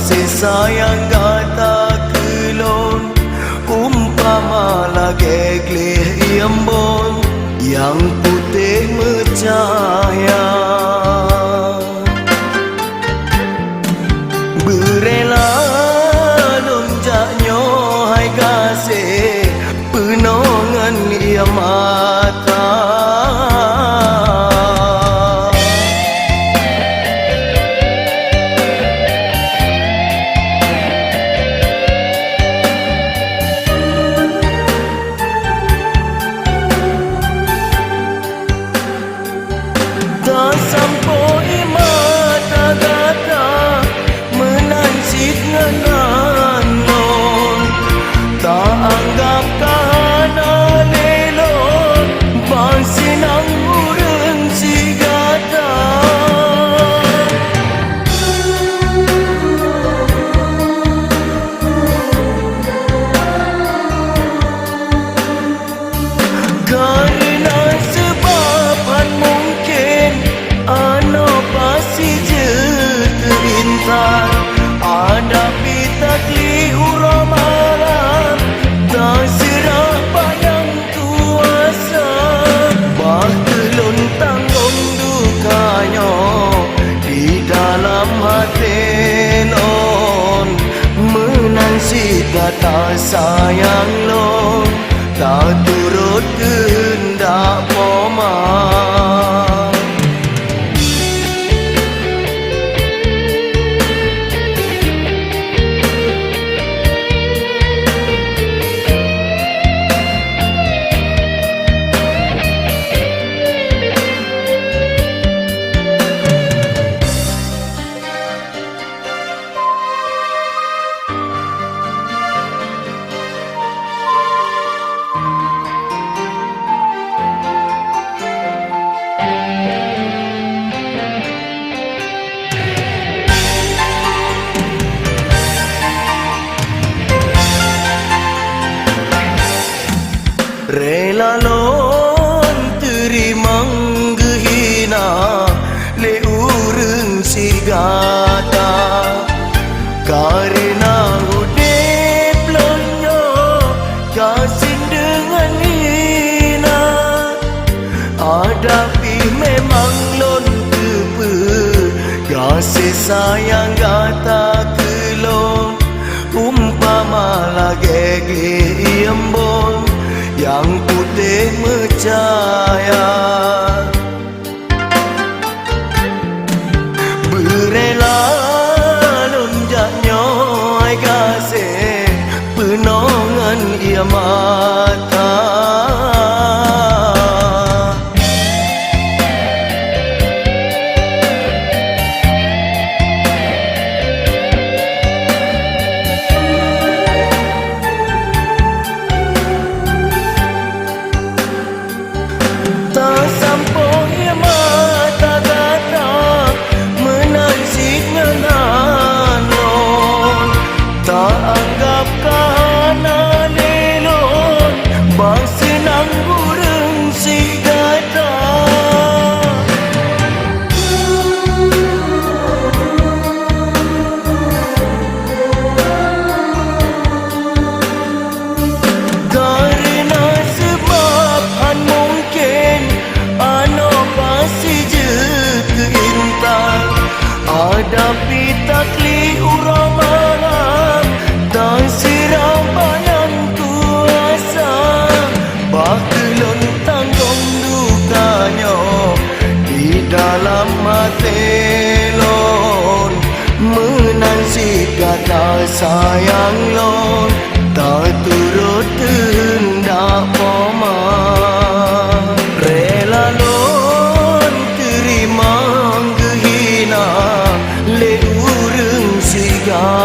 kasih sayang kata kelon umpama lagi gleh embon yang putih bercahaya. Berela lonjaknya hai kasih penongan ia mata. Tak sampai mata kata menansit nganan non, tak anggap kahana lelon bang sinang urang si gata. Karena sebaban mungkin ano pasti je terintar ada pita klihura malam tak serah bayang kuasa bah kelon tanggung dukanya di dalam hati non menansi kata sayang lo tak turut kehendak poma. Rela lon terimang gehina le urang si gata karena udip lonyo kasih dengan hina adapi memang lon tepe kasih sayang gata kelon umpama lagi embon yang putih bercahaya. Berela lonjaknya hai kasih penongan ia mata. Tak sampai mata kata menansit nganan non, tak anggap kahana lelon bang senang urang si gata. Karena sebab han mungkin ano pasti je keintar ada pita klihura malam tak sirah bayang kuasa bah kelon tanggung dukanya di dalam hati lon menansi kata sayang lon tak turut kehendak poma. Rela lon terimang gehina le urang si gata